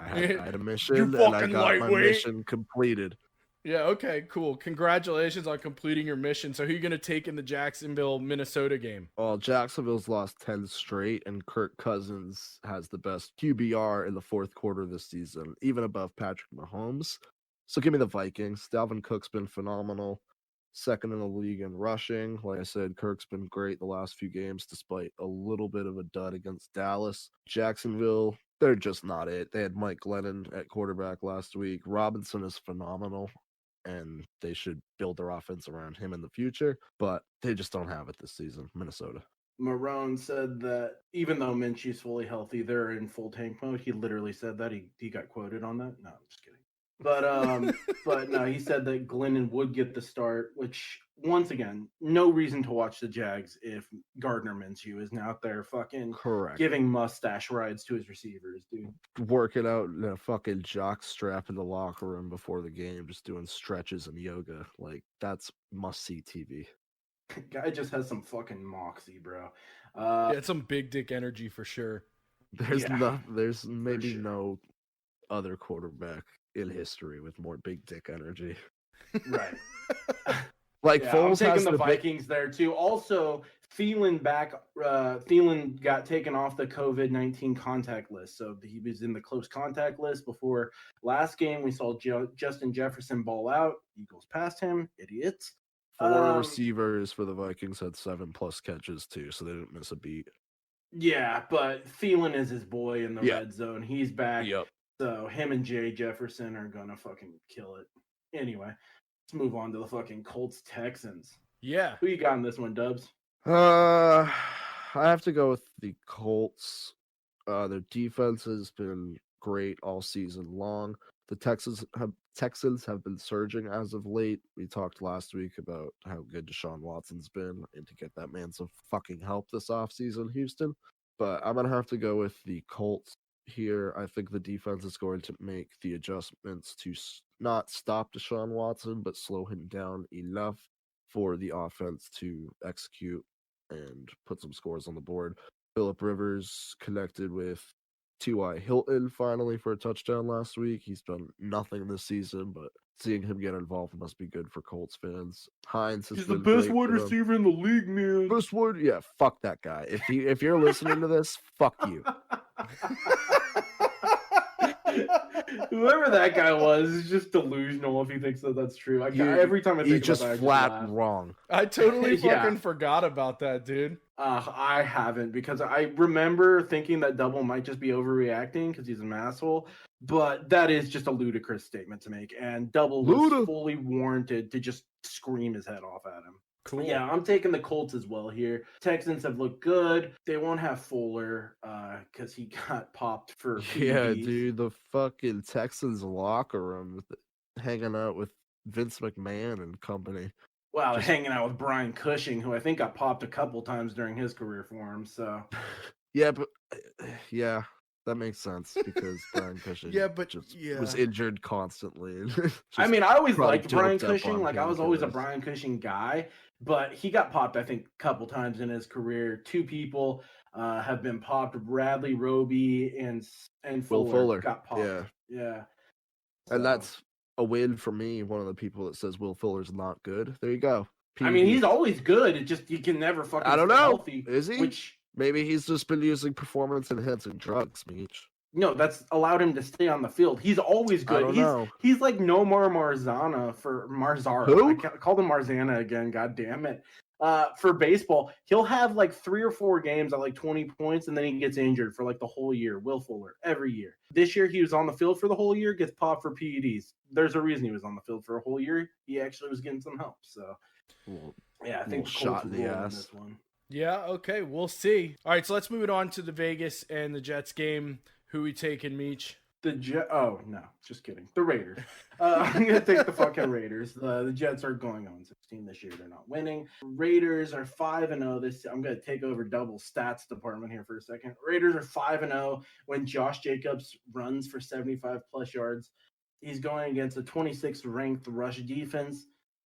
I had a mission and I got my mission completed. Yeah. Okay. Cool. Congratulations on completing your mission. So who are you gonna take in the Jacksonville, Minnesota game? Well, Jacksonville's lost 10 straight, and Kirk Cousins has the best QBR in the fourth quarter this season, even above Patrick Mahomes. So give me the Vikings. Dalvin Cook's been phenomenal, second in the league in rushing. Like I said, Kirk's been great the last few games, despite a little bit of a dud against Dallas. Jacksonville, they're just not it. They had Mike Glennon at quarterback last week. Robinson is phenomenal, and they should build their offense around him in the future, but they just don't have it this season. Minnesota. Marone said that even though Minshew's fully healthy, they're in full tank mode. He literally said that. He got quoted on that. No, I'm just kidding. But no, he said that Glennon would get the start, which once again, no reason to watch the Jags if Gardner Minshew isn't out there fucking Correct. giving mustache rides to his receivers, dude. Working out in a fucking jock strap in the locker room before the game, just doing stretches and yoga. Like, that's must-see TV. Guy just has some fucking moxie, bro. Yeah, it's some big dick energy for sure. There's maybe sure. no other quarterback in history with more big dick energy. Right. Like, Yeah, I'm Foles taking has the the big, Vikings there too. Also, Thielen Thielen got taken off the COVID-19 contact list, so he was in the close contact list before last game. We saw Justin Jefferson ball out. Eagles passed him. Idiots. four receivers for the Vikings had 7+ catches too, so they didn't miss a beat. Yeah, but Thielen is his boy in the Yeah. red zone. He's back. Yep. So him and Jay Jefferson are gonna fucking kill it. Anyway, let's move on to the fucking Colts Texans. Yeah. Who you got in this one, Dubs? I have to go with the Colts. Their defense has been great all season long. The Texans have been surging as of late. We talked last week about how good Deshaun Watson's been and to get that man some fucking help this offseason, Houston. But I'm gonna have to go with the Colts here. I think the defense is going to make the adjustments to not stop Deshaun Watson, but slow him down enough for the offense to execute and put some scores on the board. Phillip Rivers connected with T.Y. Hilton finally for a touchdown last week. He's done nothing this season, but seeing him get involved must be good for Colts fans. Hines has been great for them. receiver in the league, man. Best wide, yeah, fuck that guy. If you're listening to this, fuck you. Whoever that guy was is just delusional if he thinks that that's true. Every time I think He's just about that, flat I just laugh. wrong. I totally Yeah. fucking forgot about that, dude. I haven't, because I remember thinking that Double might just be overreacting because he's an asshole, but that is just a ludicrous statement to make, and Double was fully warranted to just scream his head off at him. Cool. Yeah, I'm taking the Colts as well here. Texans have looked good. They won't have Fuller because he got popped for Yeah, PEDs. dude, the fucking Texans locker room hanging out with Vince McMahon and company. Wow, hanging out with Brian Cushing, who I think got popped a couple times during his career for him. So yeah, but yeah, that makes sense because Brian Cushing was injured constantly. I mean, I always liked Brian doped up Cushing. on Like, I was always a painkillers. Brian Cushing guy, but he got popped, I think, a couple times in his career. Two people have been popped: Bradley Roby and Will Fuller got popped. Yeah. So, And that's a win for me. One of the people that says Will Fuller's not good. There you go. I mean, he's always good. It just, he can never fucking I don't stay know. healthy. Is he? Which, maybe he's just been using performance-enhancing drugs, Meech. no, that's allowed him to stay on the field. He's always good. I don't know. He's like Nomar Marzara. Who? I called him Marzana again. God damn it. For baseball, he'll have like 3 or 4 games at like 20 points, and then he gets injured for like the whole year. Will Fuller, every year. This year, he was on the field for the whole year, gets popped for PEDs. There's a reason he was on the field for a whole year. He actually was getting some help. So, yeah, I think the Colts will roll in this one. Yeah, okay, we'll see. All right, so let's move it on to the Vegas and the Jets game. Who we taking, Meech? Oh, no, just kidding. The Raiders. I'm going to take the fucking Raiders. The Jets are going on 16 this year. They're not winning. Raiders are 5-0 this. I'm going to take over Double stats department here for a second. Raiders are 5-0 when Josh Jacobs runs for 75 plus yards. He's going against a 26th ranked rush defense.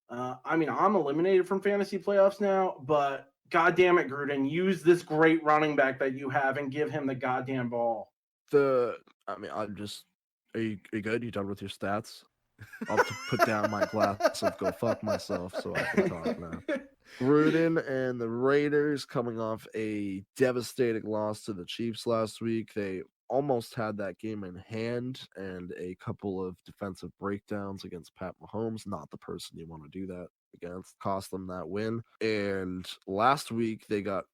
I mean, I'm eliminated from fantasy playoffs now, but goddamn it, Gruden, use this great running back that you have and give him the goddamn ball. Are you good? You done with your stats? I'll have to put down my glass of go fuck myself so I can talk now. Gruden and the Raiders coming off a devastating loss to the Chiefs last week. They almost had that game in hand and a couple of defensive breakdowns against Pat Mahomes. Not the person you want to do that against. Cost them that win. And last week they got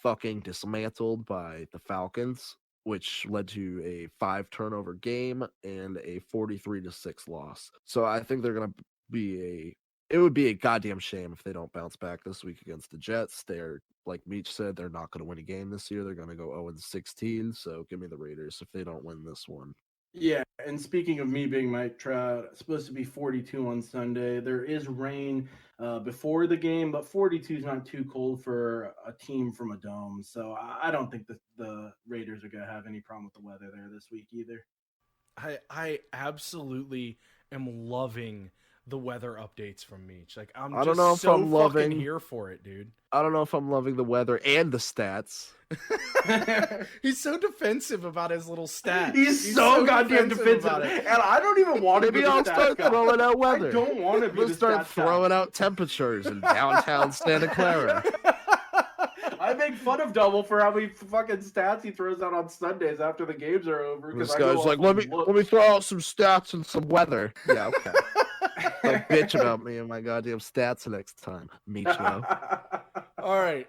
fucking dismantled by the Falcons, which led to a 5 turnover game and a 43-6 loss. So I think they're going to be it would be a goddamn shame if they don't bounce back this week against the Jets. They're, like Meech said, they're not going to win a game this year. They're going to go 0-16. So give me the Raiders if they don't win this one. Yeah, and speaking of me being Mike Trout, it's supposed to be 42 on Sunday. There is rain before the game, but 42 is not too cold for a team from a dome. So I don't think the Raiders are going to have any problem with the weather there this week either. I absolutely am loving the weather updates from Meech. Like I'm I don't just know if so I'm fucking loving- here for it, dude. I don't know if I'm loving the weather and the stats. He's so defensive about his little stats. He's so goddamn defensive, about it. and I don't even want to be Maybe the I'll stats start guy. throwing out weather. I don't want to be We'll the start stats throwing guy. out temperatures in downtown Santa Clara. I make fun of Double for how many fucking stats he throws out on Sundays after the games are over. This I go guy's like, off let and me look. throw out some stats and some weather. Yeah, okay. Don't bitch about me and my goddamn stats next time, Michlo. All right.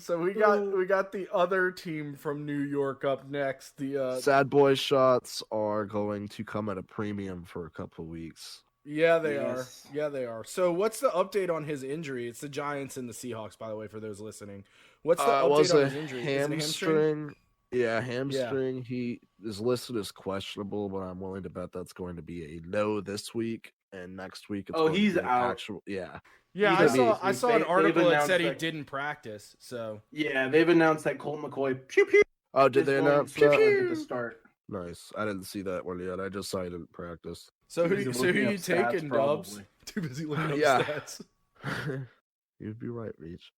So we got the other team from New York up next. The Sad boy shots are going to come at a premium for a couple of weeks. yeah, they Yes. are. Yeah, they are. So what's the update on his injury? It's the Giants and the Seahawks, by the way, for those listening. What's the It was update on a his injury? Is it a hamstring? hamstring. Yeah, hamstring. He is listed as questionable, but I'm willing to bet that's going to be a no this week, and next week it's Oh, going to he's be an out. actual. Yeah, Yeah, He's I saw an they've article that announced said he that- didn't practice. So Yeah, they've announced that Colt McCoy pew pew Oh, did is they going announce to that? get the start. Nice. I didn't see that one yet. I just saw he didn't practice. who busy looking you up stats, taking, Dubs? probably. Too busy looking up Yeah. stats. You'd be right, Reach.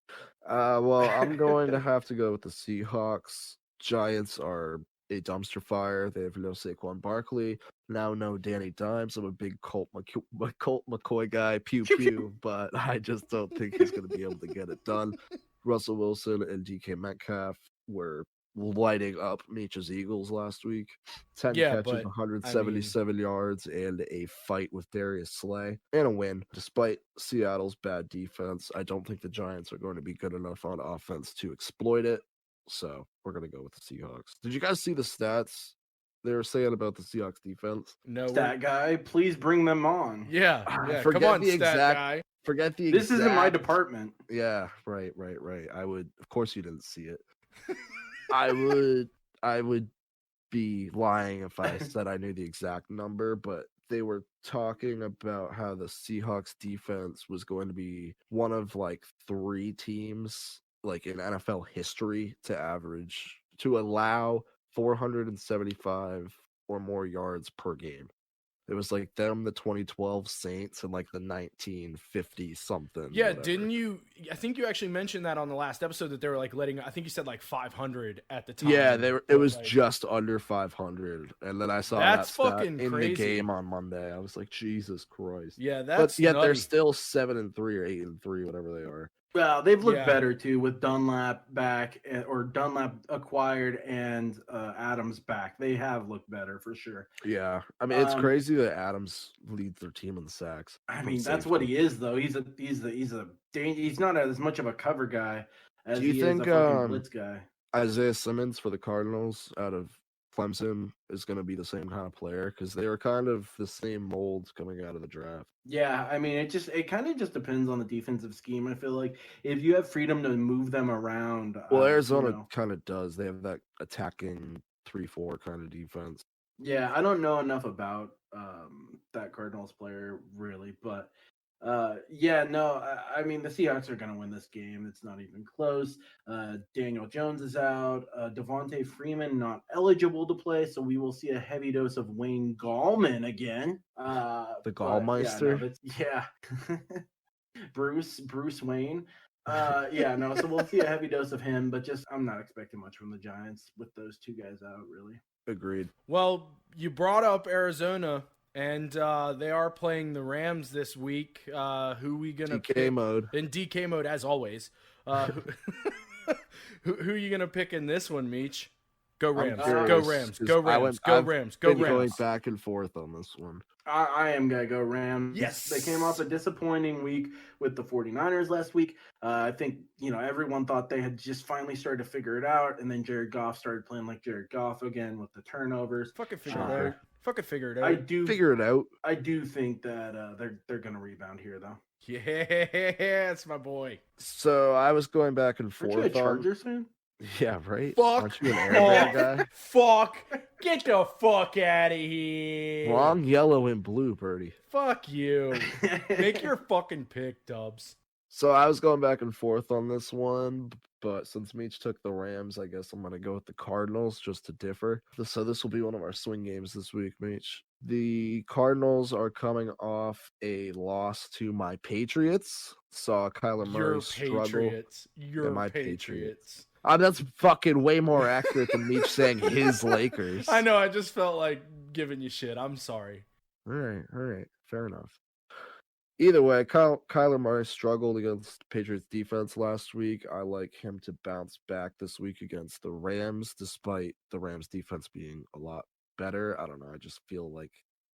Well, I'm going to have to go with the Seahawks. Giants are a dumpster fire. They have no Saquon Barkley. Now no Danny Dimes. I'm a big Colt McCoy guy. Pew Pew, pew. pew. But I just don't think he's going to be able to get it done. Russell Wilson and DK Metcalf were lighting up Meech's Eagles last week. 10 Yeah, catches, but, 177 yards, and a fight with Darius Slay, and a win. Despite Seattle's bad defense, I don't think the Giants are going to be good enough on offense to exploit it. So we're going to go with the Seahawks. Did you guys see the stats they were saying about the Seahawks defense? No, Stat guy, please bring them on. yeah. Come Forget on, the stat exact- guy. Forget the This isn't my exact- department. Yeah, right. I would, of course, you didn't see it. I would be lying if I said I knew the exact number, but they were talking about how the Seahawks defense was going to be one of like 3 teams like in NFL history to allow 475 or more yards per game. It was like them, the 2012 Saints, and like the 1950 something. Yeah, whatever. didn't you? I think you actually mentioned that on the last episode that they were like letting. I think you said like 500 at the time. Yeah, they were. It but, was like, just under 500, and then I saw That's that stat fucking in crazy. the game on Monday. I was like, Jesus Christ! Yeah, But that's yet they're nutty. still 7-3 or 8-3, whatever they are. Well, they've looked Yeah. better too with Dunlap back or Dunlap acquired and Adams back. They have looked better for sure. Yeah, I mean it's Um, crazy that Adams leads their team in sacks. I from mean, that's what safety. he is though. He's not as much of a cover guy as Do you he think, is a fucking blitz guy. Isaiah Simmons for the Cardinals out of Clemson is going to be the same kind of player because they were kind of the same mold coming out of the draft. Yeah, I mean, it kind of just depends on the defensive scheme. I feel like if you have freedom to move them around, Well, you Arizona know. kind of does. They have that attacking 3-4 kind of defense. Yeah, I don't know enough about that Cardinals player really, but yeah, no, I mean the Seahawks are going to win this game. It's not even close. Daniel Jones is out. Devontae Freeman not eligible to play, so we will see a heavy dose of Wayne Gallman again. The but Gallmeister? yeah, Bruce Wayne. Yeah, no, so we'll see a heavy dose of him, but just I'm not expecting much from the Giants with those two guys out, really. Agreed. Well, you brought up Arizona, and they are playing the Rams this week. Who we gonna DK pick? mode. In DK mode, as always. Who are you gonna pick in this one, Meech? Go Rams! curious, Go Rams! 'cause Go I Rams! went- Go I've Rams! Go Been going Rams! back and forth on this one. I am going to go Rams. Yes. They came off a disappointing week with the 49ers last week. I think, everyone thought they had just finally started to figure it out, and then Jared Goff started playing like Jared Goff again with the turnovers. Fucking figure Sure. it out. Fucking figure it out. I do Figure it out. I do think that they're going to rebound here, though. Yeah, it's my boy. So I was going back and Aren't you a forth on. Chargers fan? Yeah, right. Fuck Aren't you an Air Bear guy? Fuck. Get the fuck out of here. Wrong yellow and blue, Birdie. Fuck you. Make your fucking pick, Dubs. So I was going back and forth on this one, but since Meech took the Rams, I guess I'm going to go with the Cardinals just to differ. So this will be one of our swing games this week, Meech. The Cardinals are coming off a loss to my Patriots. Saw Kyler Murray Your struggle. Patriots. and Your my Patriots. That's fucking way more accurate than Meech saying his Lakers. I know, I just felt like giving you shit. I'm sorry. All right. Fair enough. Either way, Kyler Murray struggled against Patriots defense last week. I like him to bounce back this week against the Rams, despite the Rams defense being a lot better. I don't know. I just feel like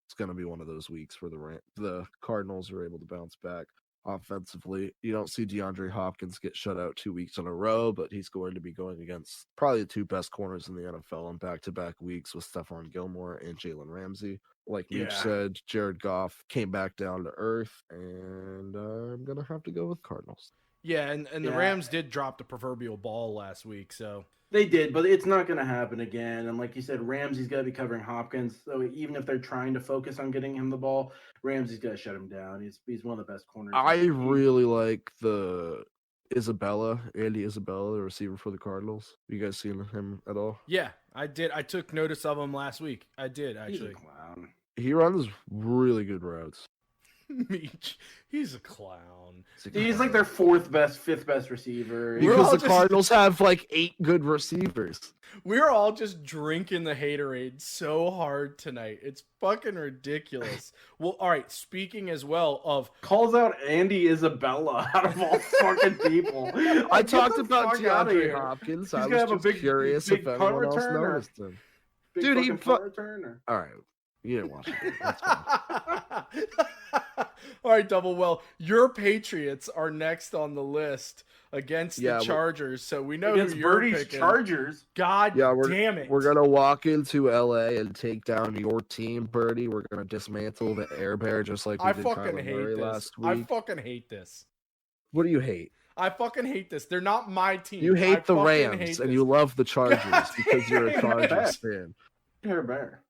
it's going to be one of those weeks where the Cardinals are able to bounce back offensively. You don't see DeAndre Hopkins get shut out 2 weeks in a row, but he's going to be going against probably the two best corners in the NFL in back-to-back weeks with Stephon Gilmore and Jalen Ramsey. Like Mitch said, Jared Goff came back down to earth, and I'm going to have to go with Cardinals. Yeah, and the Rams did drop the proverbial ball last week, so. They did, but it's not going to happen again. And like you said, Ramsey's got to be covering Hopkins. So even if they're trying to focus on getting him the ball, Ramsey's got to shut him down. He's one of the best corners. I really like the Andy Isabella, the receiver for the Cardinals. You guys seen him at all? Yeah, I did. I took notice of him last week. I did, actually. He's a clown. He runs really good routes. Meech, he's a clown. He's like their fifth best receiver. Because the Cardinals have like 8 good receivers. We're all just drinking the haterade so hard tonight. It's fucking ridiculous. Well, all right, speaking as well of... Calls out Andy Isabella out of all fucking people. I talked about DeAndre Hopkins. He's I gonna was have just curious if anyone else noticed him. Dude, he returner. All right. You didn't watch it. That's fine. All right, Double. Well, your Patriots are next on the list against the Chargers, so we know against who you're Birdie's picking. Chargers. God damn it. We're going to walk into LA and take down your team, Birdie. We're going to dismantle the Air Bear just like we did Kyler Murray last week. I fucking hate this. What do you hate? I fucking hate this. They're not my team. You hate the Rams, and you love the Chargers because you're a Chargers fan. Air Bear.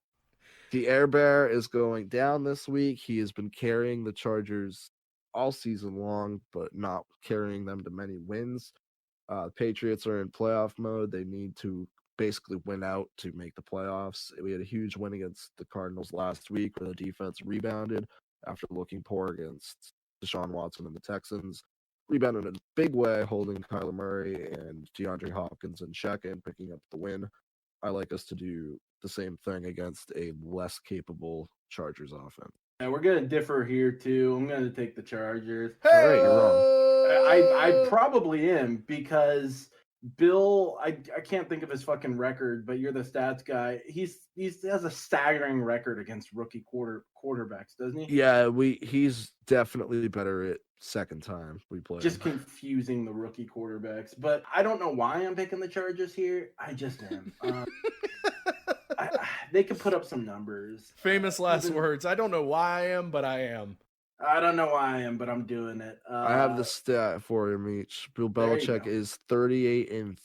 The Air Bear is going down this week. He has been carrying the Chargers all season long, but not carrying them to many wins. Patriots are in playoff mode. They need to basically win out to make the playoffs. We had a huge win against the Cardinals last week where the defense rebounded after looking poor against Deshaun Watson and the Texans. Rebounded in a big way, holding Kyler Murray and DeAndre Hopkins in check and picking up the win. I like us to do the same thing against a less capable Chargers offense. Yeah, we're gonna differ here too. I'm gonna take the Chargers. Hey! All right, you're wrong. I probably am because Bill. I can't think of his fucking record, but you're the stats guy. He has a staggering record against rookie quarterbacks, doesn't he? Yeah, he's definitely better at second time we play. Just confusing the rookie quarterbacks, but I don't know why I'm picking the Chargers here. I just am. They could put up some numbers. Famous last words. I don't know why I am, but I am. I don't know why I am, but I'm doing it. I have the stat for him each. Bill Belichick is 38-3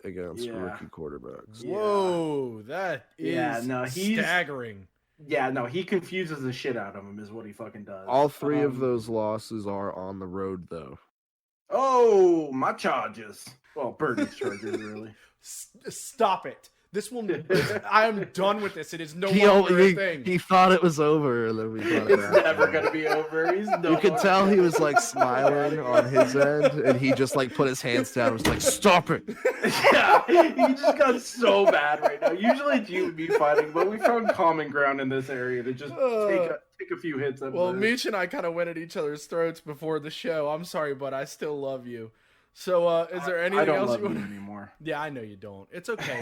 against rookie quarterbacks. Whoa, that is staggering. Yeah, no, he confuses the shit out of him is what he fucking does. All 3 of those losses are on the road, though. Oh, my Chargers. Well, Birdie's Chargers, really. Stop it. I am done with this. It is no longer a thing. He thought it was over, and then we got It's never going to be over. You could tell he was like smiling on his end, and he just like put his hands down and was like, stop it. Yeah, he just got so bad right now. Usually it's you and me fighting, but we found common ground in this area to just take a few hits. Well, Meech and I kind of went at each other's throats before the show. I'm sorry, but I still love you. So, is there anything else you want anymore? Yeah, I know you don't. It's okay.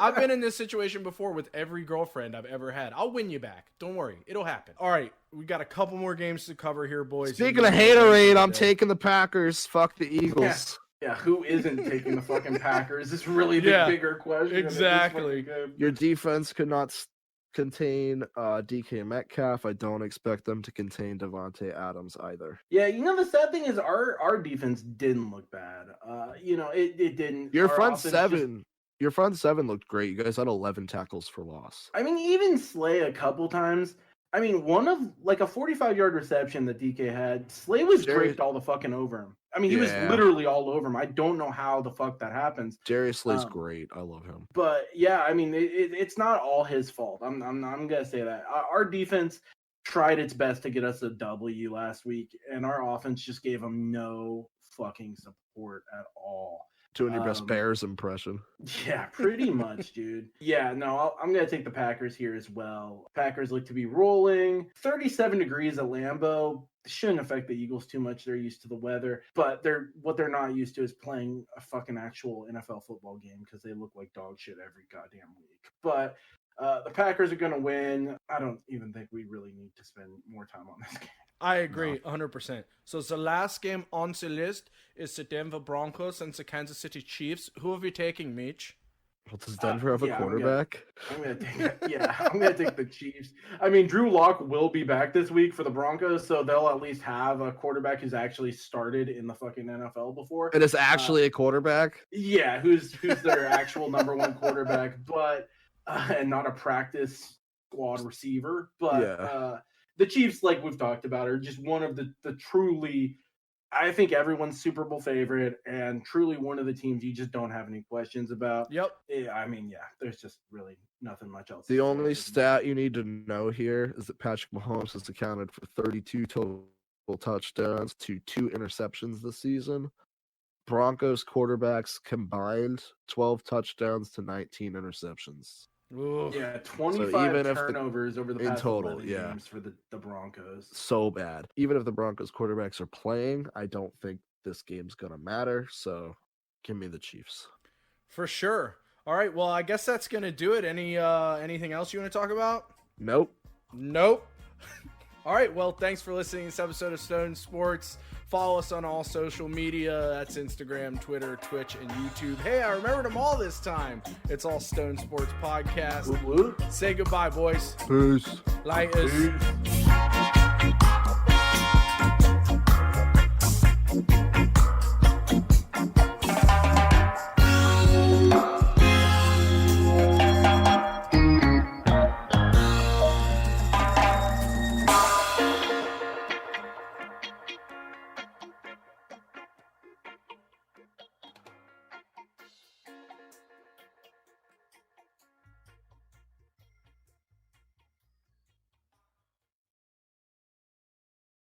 I've been in this situation before with every girlfriend I've ever had. I'll win you back. Don't worry. It'll happen. All right. We got a couple more games to cover here, boys. Speaking of haterade, I'm taking the Packers. Fuck the Eagles. Yeah, who isn't taking the fucking Packers? It's really the bigger question. Exactly. Your defense could contain DK Metcalf. I don't expect them to contain Devontae Adams either. Yeah, the sad thing is our defense didn't look bad. It didn't. Your Our front offense seven, your front seven looked great. You guys had 11 tackles for loss. I mean, even Slay a couple times. I mean, one of like a 45-yard reception that DK had, Slay was draped all the fucking over him. I mean, he was literally all over him. I don't know how the fuck that happens. Darius Slay's great. I love him. But yeah, I mean, it's not all his fault. I'm gonna say that our defense tried its best to get us a W last week, and our offense just gave them no fucking support at all. Doing your best Bears impression. Yeah, pretty much, dude. Yeah, no, I'm going to take the Packers here as well. Packers look to be rolling. 37 degrees at Lambeau. Shouldn't affect the Eagles too much. They're used to the weather. But what they're not used to is playing a fucking actual NFL football game because they look like dog shit every goddamn week. But the Packers are going to win. I don't even think we really need to spend more time on this game. I agree 100%. So the last game on the list is the Denver Broncos and the Kansas City Chiefs. Who have you taking, Meech? Well, does Denver have a quarterback? I'm gonna take the Chiefs. I mean, Drew Lock will be back this week for the Broncos, so they'll at least have a quarterback who's actually started in the fucking NFL before. And it's actually a quarterback? Yeah, who's their actual number one quarterback, but and not a practice squad receiver. But the Chiefs, like we've talked about, are just one of the truly, I think everyone's Super Bowl favorite and truly one of the teams you just don't have any questions about. Yep. I mean, there's just really nothing much else. The only stat you need to know here is that Patrick Mahomes has accounted for 32 total touchdowns to 2 interceptions this season. Broncos quarterbacks combined 12 touchdowns to 19 interceptions. Ooh. Yeah, 25 turnovers over the past total, 11 games for the Broncos. So bad. Even if the Broncos quarterbacks are playing, I don't think this game's going to matter. So give me the Chiefs. For sure. All right, well, I guess that's going to do it. Anything else you want to talk about? Nope. All right, well, thanks for listening to this episode of Stone Sports. Follow us on all social media. That's Instagram, Twitter, Twitch, and YouTube. Hey, I remembered them all this time. It's all Stone Sports Podcast. Woo-woo. Say goodbye, boys. Peace. Lighters. Peace.